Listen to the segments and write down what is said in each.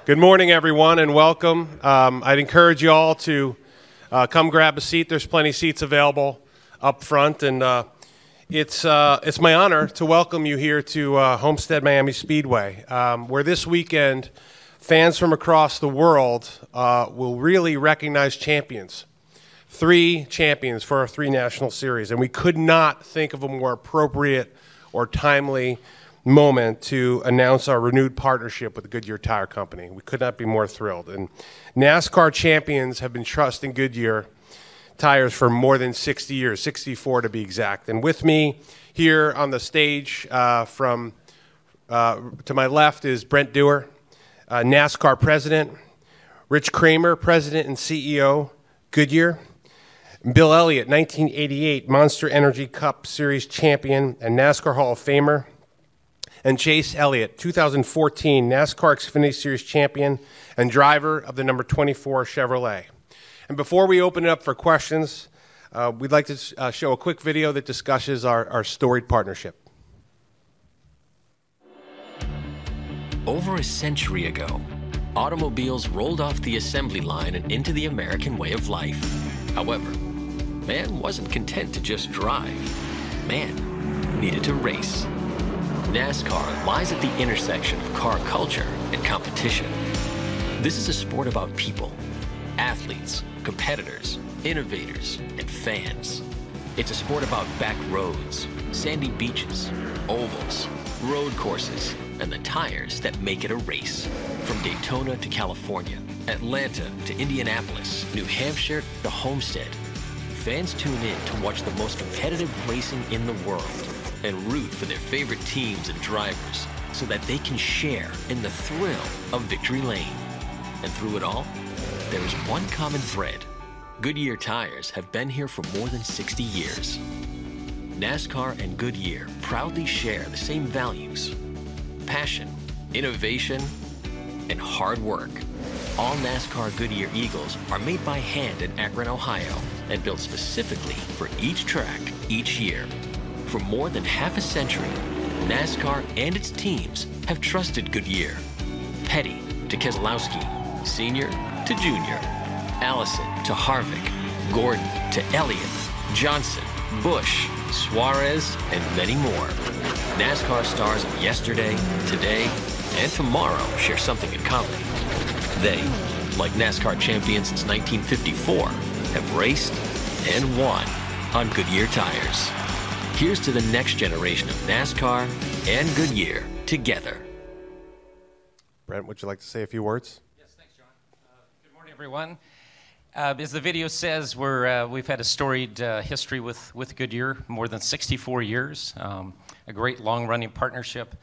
Good morning, everyone, and welcome. I'd encourage you all to come grab a seat. There's plenty of seats available up front, and it's my honor to welcome you here to Homestead-Miami Speedway, where this weekend fans from across the world will really recognize champions. 3 champions for our 3 national series, and we could not think of a more appropriate or timely moment to announce our renewed partnership with the Goodyear Tire Company. We could not be more thrilled. And NASCAR champions have been trusting Goodyear tires for more than 60 years, 64 to be exact. And with me here on the stage to my left is Brent Dewar, NASCAR president, Rich Kramer, president and CEO, Goodyear, Bill Elliott, 1988 Monster Energy Cup Series champion and NASCAR Hall of Famer, and Chase Elliott, 2014 NASCAR Xfinity Series champion and driver of the number 24 Chevrolet. And before we open it up for questions, we'd like to show a quick video that discusses our storied partnership. Over a century ago, automobiles rolled off the assembly line and into the American way of life. However, man wasn't content to just drive. Man needed to race. NASCAR lies at the intersection of car culture and competition. This is a sport about people, athletes, competitors, innovators, and fans. It's a sport about back roads, sandy beaches, ovals, road courses, and the tires that make it a race. From Daytona to California, Atlanta to Indianapolis, New Hampshire to Homestead, fans tune in to watch the most competitive racing in the world and root for their favorite teams and drivers so that they can share in the thrill of victory lane. And through it all, there is one common thread. Goodyear tires have been here for more than 60 years. NASCAR and Goodyear proudly share the same values: passion, innovation, and hard work. All NASCAR Goodyear Eagles are made by hand in Akron, Ohio, and built specifically for each track each year. For more than half a century, NASCAR and its teams have trusted Goodyear. Petty to Keselowski, Senior to Junior, Allison to Harvick, Gordon to Elliott, Johnson, Busch, Suarez, and many more. NASCAR stars of yesterday, today, and tomorrow share something in common. They, like NASCAR champions since 1954, have raced and won on Goodyear tires. Here's to the next generation of NASCAR and Goodyear together. Brent, would you like to say a few words? Yes, thanks, John. Good morning, everyone. As the video says, we've had a storied history with Goodyear, more than 64 years, a great long-running partnership.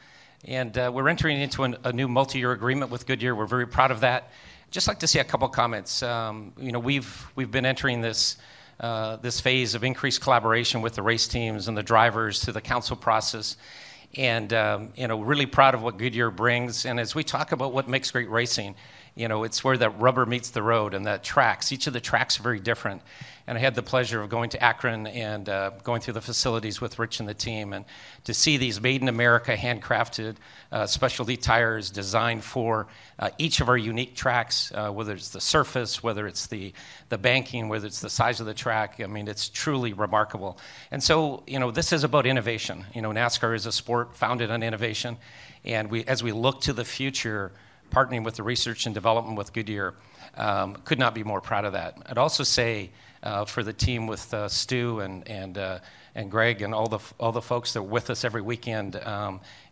And we're entering into a new multi-year agreement with Goodyear. We're very proud of that. Just like to say a couple comments. We've been entering this phase of increased collaboration with the race teams and the drivers through the council process, and really proud of what Goodyear brings. And as we talk about what makes great racing, it's where that rubber meets the road, and that tracks. Each of the tracks are very different. And I had the pleasure of going to Akron and going through the facilities with Rich and the team, and to see these made in America, handcrafted specialty tires designed for each of our unique tracks, whether it's the surface, whether it's the banking, whether it's the size of the track. I mean, it's truly remarkable. And so, this is about innovation. NASCAR is a sport founded on innovation, and as we look to the future, partnering with the research and development with Goodyear, could not be more proud of that. I'd also say for the team with Stu and Greg and all the folks that are with us every weekend,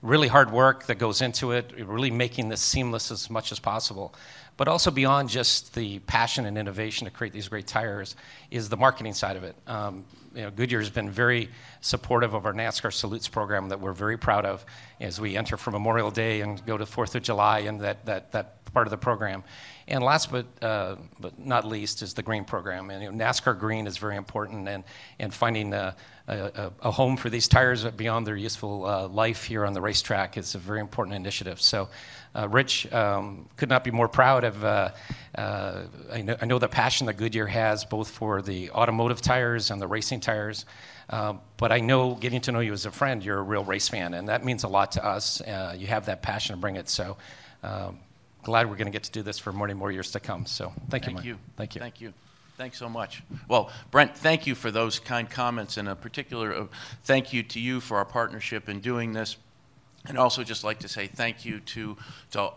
really hard work that goes into it, really making this seamless as much as possible. But also beyond just the passion and innovation to create these great tires is the marketing side of it. Goodyear has been very supportive of our NASCAR Salutes program that we're very proud of as we enter for Memorial Day and go to 4th of July and that part of the program. And last but not least is the green program. And NASCAR Green is very important, and finding a home for these tires beyond their useful life here on the racetrack is a very important initiative. So, Rich, could not be more proud of. I know the passion that Goodyear has both for the automotive tires and the racing tires. But I know, getting to know you as a friend, you're a real race fan, and that means a lot to us. You have that passion to bring it. So, glad we're going to get to do this for many more years to come. So thank you, Mike. Thank you. Thank you. Thanks so much. Well, Brent, thank you for those kind comments, and a particular thank you to you for our partnership in doing this. And also just like to say thank you to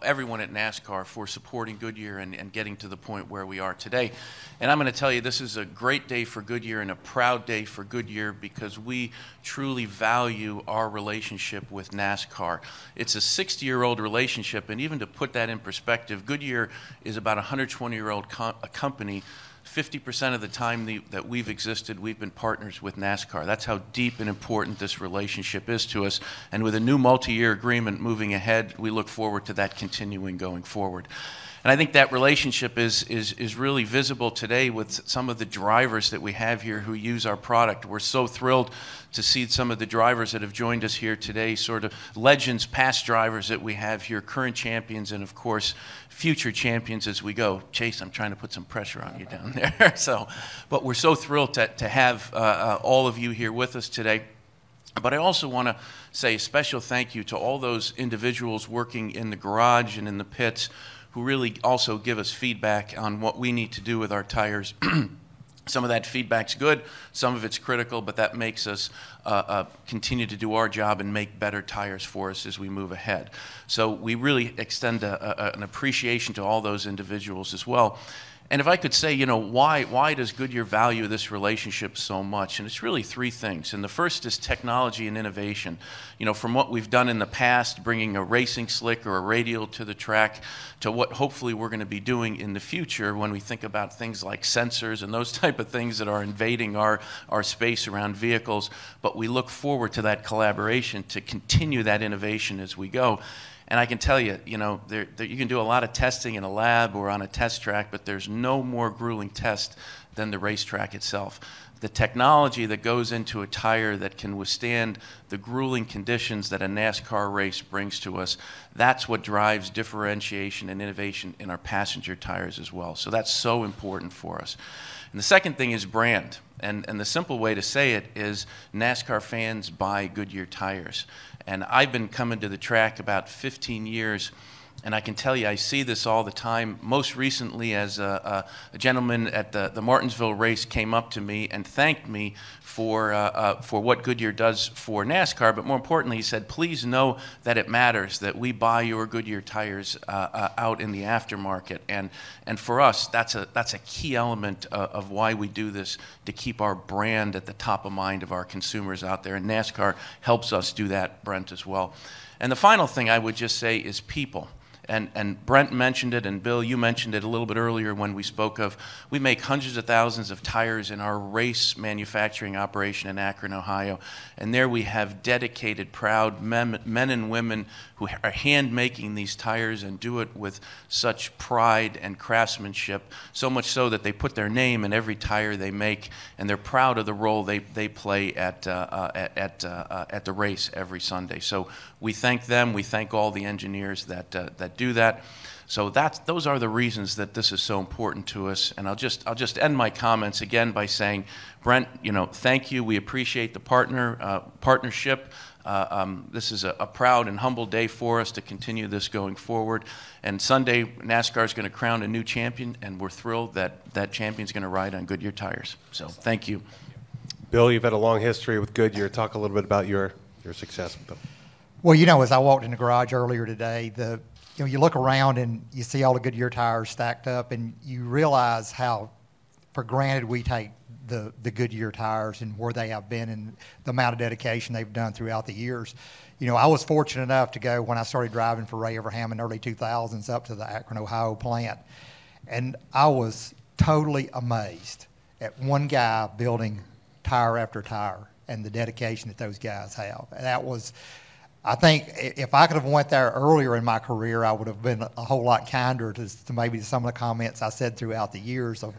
everyone at NASCAR for supporting Goodyear and getting to the point where we are today. And I'm going to tell you, this is a great day for Goodyear and a proud day for Goodyear because we truly value our relationship with NASCAR. It's a 60-year-old relationship, and even to put that in perspective, Goodyear is about a 120-year-old company. 50% of the time that we've existed, we've been partners with NASCAR. That's how deep and important this relationship is to us. And with a new multi-year agreement moving ahead, we look forward to that continuing going forward. And I think that relationship is really visible today with some of the drivers that we have here who use our product. We're so thrilled to see some of the drivers that have joined us here today, sort of legends, past drivers that we have here, current champions, and of course, future champions as we go. Chase, I'm trying to put some pressure on you down there. But we're so thrilled to have all of you here with us today. But I also want to say a special thank you to all those individuals working in the garage and in the pits who really also give us feedback on what we need to do with our tires. Some of that feedback's good, some of it's critical, but that makes us continue to do our job and make better tires for us as we move ahead. So we really extend an appreciation to all those individuals as well. And if I could say, you know, why does Goodyear value this relationship so much? And it's really three things. And the first is technology and innovation. You know, from what we've done in the past, bringing a racing slick or a radial to the track, to what hopefully we're going to be doing in the future when we think about things like sensors and those type of things that are invading our space around vehicles. But we look forward to that collaboration to continue that innovation as we go. And I can tell you, you know, you can do a lot of testing in a lab or on a test track, but there's no more grueling test than the racetrack itself. The technology that goes into a tire that can withstand the grueling conditions that a NASCAR race brings to us, that's what drives differentiation and innovation in our passenger tires as well. So that's so important for us. And the second thing is brand. And the simple way to say it is NASCAR fans buy Goodyear tires. And I've been coming to the track about 15 years, and I can tell you I see this all the time. Most recently, as a gentleman at the Martinsville race came up to me and thanked me for what Goodyear does for NASCAR, but more importantly, he said, please know that it matters, that we buy your Goodyear tires out in the aftermarket. And for us, that's a key element of why we do this, to keep our brand at the top of mind of our consumers out there. And NASCAR helps us do that, Brent, as well. And the final thing I would just say is people. And Brent mentioned it, and Bill, you mentioned it a little bit earlier when we spoke of, we make hundreds of thousands of tires in our race manufacturing operation in Akron, Ohio. And there we have dedicated, proud men and women who are hand-making these tires and do it with such pride and craftsmanship, so much so that they put their name in every tire they make, and they're proud of the role they play at the race every Sunday. So we thank them. We thank all the engineers that do that. So those are the reasons that this is so important to us. And I'll just end my comments again by saying, Brent, you know, thank you. We appreciate the partnership. This is a proud and humble day for us to continue this going forward. And Sunday, NASCAR is going to crown a new champion, and we're thrilled that that champion's going to ride on Goodyear tires. So thank you. Bill, you've had a long history with Goodyear. Talk a little bit about your success with them. Well, you know, as I walked in the garage earlier today, you look around and you see all the Goodyear tires stacked up, and you realize how for granted we take the Goodyear tires and where they have been and the amount of dedication they've done throughout the years. You know, I was fortunate enough to go when I started driving for Ray Abraham in the early 2000s up to the Akron, Ohio plant, and I was totally amazed at one guy building tire after tire and the dedication that those guys have. And that was, I think if I could have went there earlier in my career, I would have been a whole lot kinder to maybe some of the comments I said throughout the years of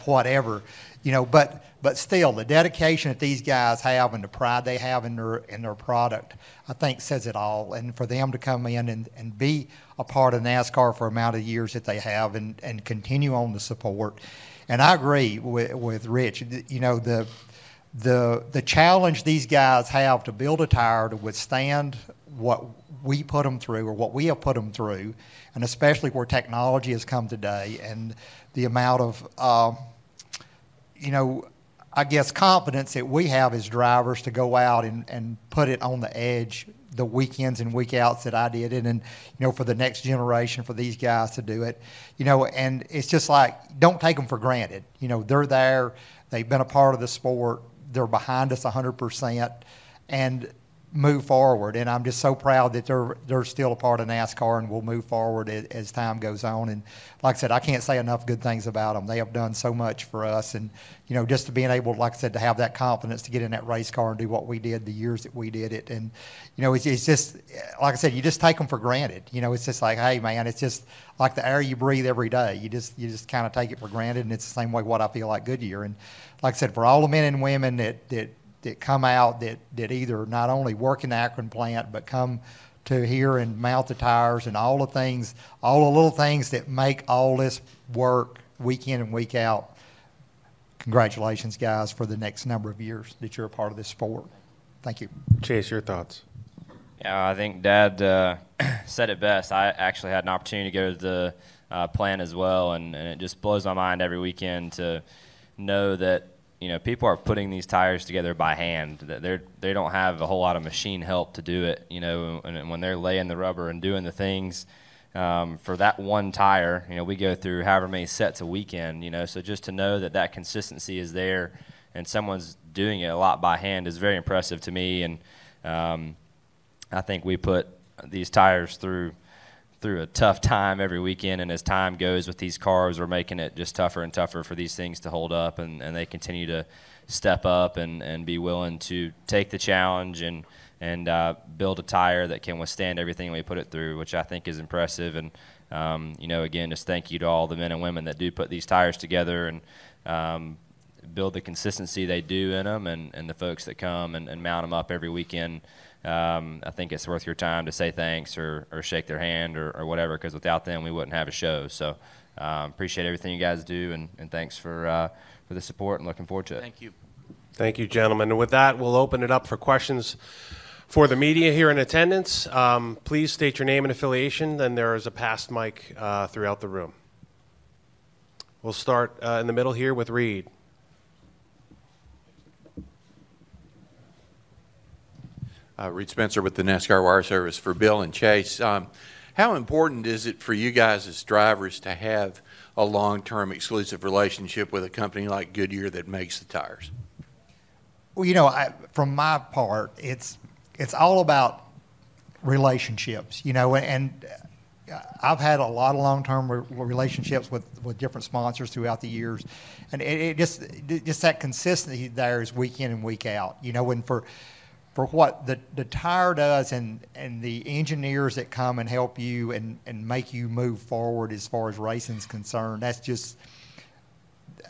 whatever, you know. But still, the dedication that these guys have and the pride they have in their product, I think says it all. And for them to come in and be a part of NASCAR for the amount of years that they have and continue on the support. And I agree with Rich. You know, the challenge these guys have to build a tire to withstand what we put them through or what we have put them through, and especially where technology has come today and the amount of, I guess, confidence that we have as drivers to go out and put it on the edge the weekends and week outs that I did it, and for the next generation, for these guys to do it, and it's just like, don't take them for granted. They're there, they've been a part of the sport, they're behind us 100%, and move forward. And I'm just so proud that they're still a part of NASCAR and will move forward as time goes on. And like I said, I can't say enough good things about them. They have done so much for us, and just to being able, like I said, to have that confidence to get in that race car and do what we did the years that we did it. And it's just, like I said, you just take them for granted. It's just like, hey man, it's just like the air you breathe every day. You just kind of take it for granted, and it's the same way what I feel like Goodyear. And like I said, for all the men and women that come out that either not only work in the Akron plant but come to here and mount the tires and all the little things that make all this work week in and week out. Congratulations, guys, for the next number of years that you're a part of this sport. Thank you. Chase, your thoughts? Yeah, I think Dad said it best. I actually had an opportunity to go to the plant as well, and it just blows my mind every weekend to know that people are putting these tires together by hand. That they don't have a whole lot of machine help to do it. And when they're laying the rubber and doing the things for that one tire, we go through however many sets a weekend. So just to know that consistency is there, and someone's doing it a lot by hand is very impressive to me. And I think we put these tires through a tough time every weekend, and as time goes with these cars, we're making it just tougher and tougher for these things to hold up, and they continue to step up and be willing to take the challenge and build a tire that can withstand everything we put it through, which I think is impressive. And again, just thank you to all the men and women that do put these tires together and build the consistency they do in them, and the folks that come and mount them up every weekend. I think it's worth your time to say thanks or shake their hand or whatever, because without them we wouldn't have a show. So appreciate everything you guys do, and thanks for the support, and looking forward to it. Thank you. Thank you, gentlemen. And with that, we'll open it up for questions for the media here in attendance. Please state your name and affiliation. Then there is a passed mic throughout the room. We'll start in the middle here with Reed. Reed Spencer with the NASCAR Wire Service for Bill and Chase. How important is it for you guys as drivers to have a long-term exclusive relationship with a company like Goodyear that makes the tires? Well, from my part, it's all about relationships, and I've had a lot of long-term relationships with different sponsors throughout the years, and it just that consistency there is week in and week out, and for what the tire does and the engineers that come and help you and make you move forward as far as racing's concerned, that's just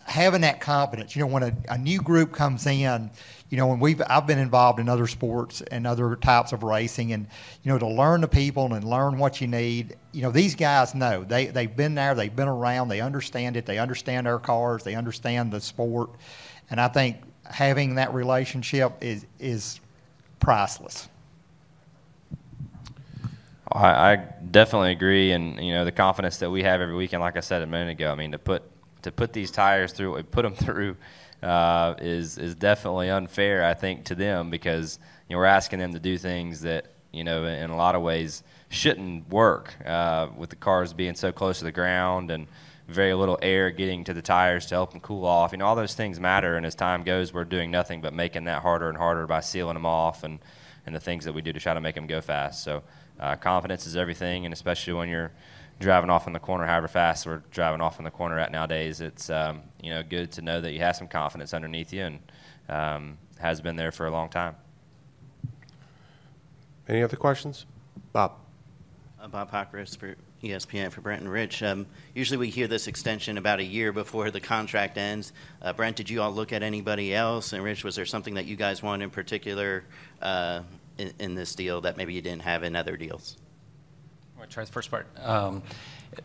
having that confidence. When a new group comes in, when I've been involved in other sports and other types of racing, and to learn the people and learn what you need. These guys know they've been there, they've been around, they understand it, they understand our cars, they understand the sport, and I think having that relationship is priceless. I definitely agree, and the confidence that we have every weekend, like I said a minute ago. I mean, to put these tires through what we put them through is definitely unfair, I think, to them, because we're asking them to do things that in a lot of ways shouldn't work, with the cars being so close to the ground and very little air getting to the tires to help them cool off. All those things matter, and as time goes, we're doing nothing but making that harder and harder by sealing them off and the things that we do to try to make them go fast. So confidence is everything, and especially when you're driving off in the corner however fast we're driving off in the corner at nowadays, it's good to know that you have some confidence underneath you, and has been there for a long time. Any other questions? Bob. Bob Hockris for ESPN for Brent and Rich. Usually we hear this extension about a year before the contract ends. Brent, did you all look at anybody else? And Rich, was there something that you guys wanted in particular in this deal that maybe you didn't have in other deals? I'll try the first part.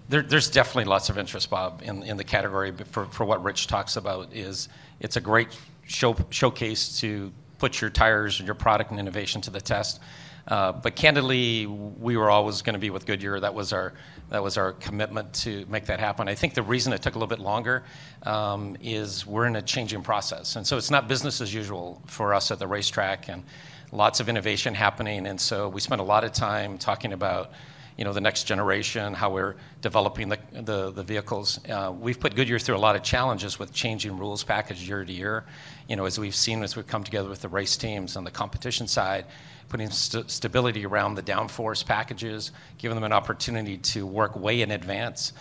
There's definitely lots of interest, Bob, in the category for what Rich talks about. It's a great showcase to put your tires and your product and innovation to the test. But candidly, we were always going to be with Goodyear. That was our commitment to make that happen. I think the reason it took a little bit longer is we're in a changing process. And so it's not business as usual for us at the racetrack, and lots of innovation happening. And so we spent a lot of time talking about the next generation, how we're developing the vehicles. We've put Goodyear through a lot of challenges with changing rules package year to year. As we've seen as we've come together with the race teams on the competition side, putting stability around the downforce packages, giving them an opportunity to work way in advance.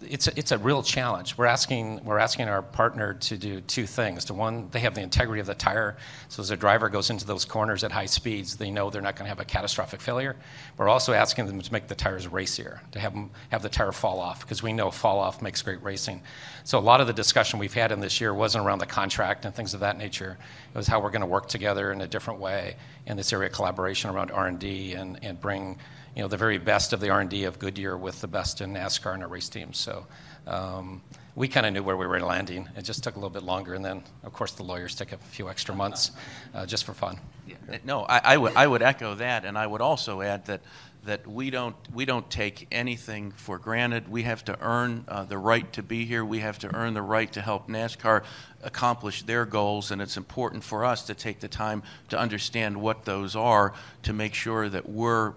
It's a real challenge. We're asking our partner to do two things. To one, they have the integrity of the tire, so as a driver goes into those corners at high speeds, they know they're not going to have a catastrophic failure. We're also asking them to make the tires racier, to have the tire fall off, because we know fall off makes great racing. So a lot of the discussion we've had in this year wasn't around the contract and things of that nature. It was how we're going to work together in a different way in this area of collaboration around R&D and bring the very best of the R&D of Goodyear with the best in NASCAR and our race teams. So we kind of knew where we were landing. It just took a little bit longer, and then of course the lawyers took a few extra months just for fun. Yeah. No, I would echo that, and I would also add that we don't take anything for granted. We have to earn the right to be here. We have to earn the right to help NASCAR accomplish their goals, and it's important for us to take the time to understand what those are to make sure that we're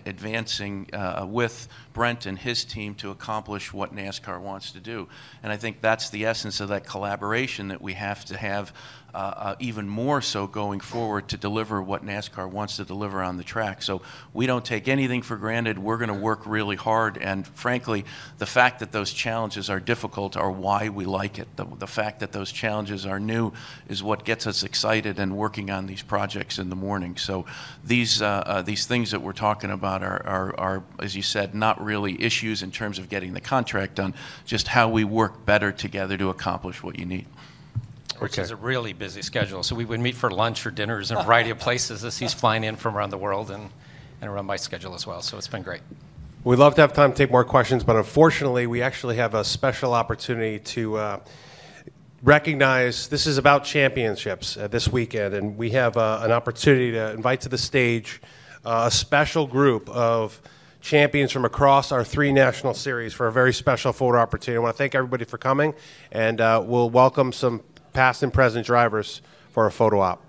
advancing with Brent and his team to accomplish what NASCAR wants to do. And I think that's the essence of that collaboration that we have to have even more so going forward to deliver what NASCAR wants to deliver on the track. So we don't take anything for granted. We're going to work really hard, and frankly, the fact that those challenges are difficult are why we like it. The fact that those challenges are new is what gets us excited and working on these projects in the morning. So these things that we're talking about are, as you said, not really issues in terms of getting the contract done, just how we work better together to accomplish what you need. Which is a really busy schedule. So we would meet for lunch or dinners in a variety of places as he's flying in from around the world and around my schedule as well. So it's been great. We'd love to have time to take more questions, but unfortunately, we actually have a special opportunity to recognize this is about championships this weekend, and we have an opportunity to invite to the stage a special group of champions from across our 3 national series for a very special photo opportunity. I want to thank everybody for coming, and we'll welcome some past and present drivers for a photo op.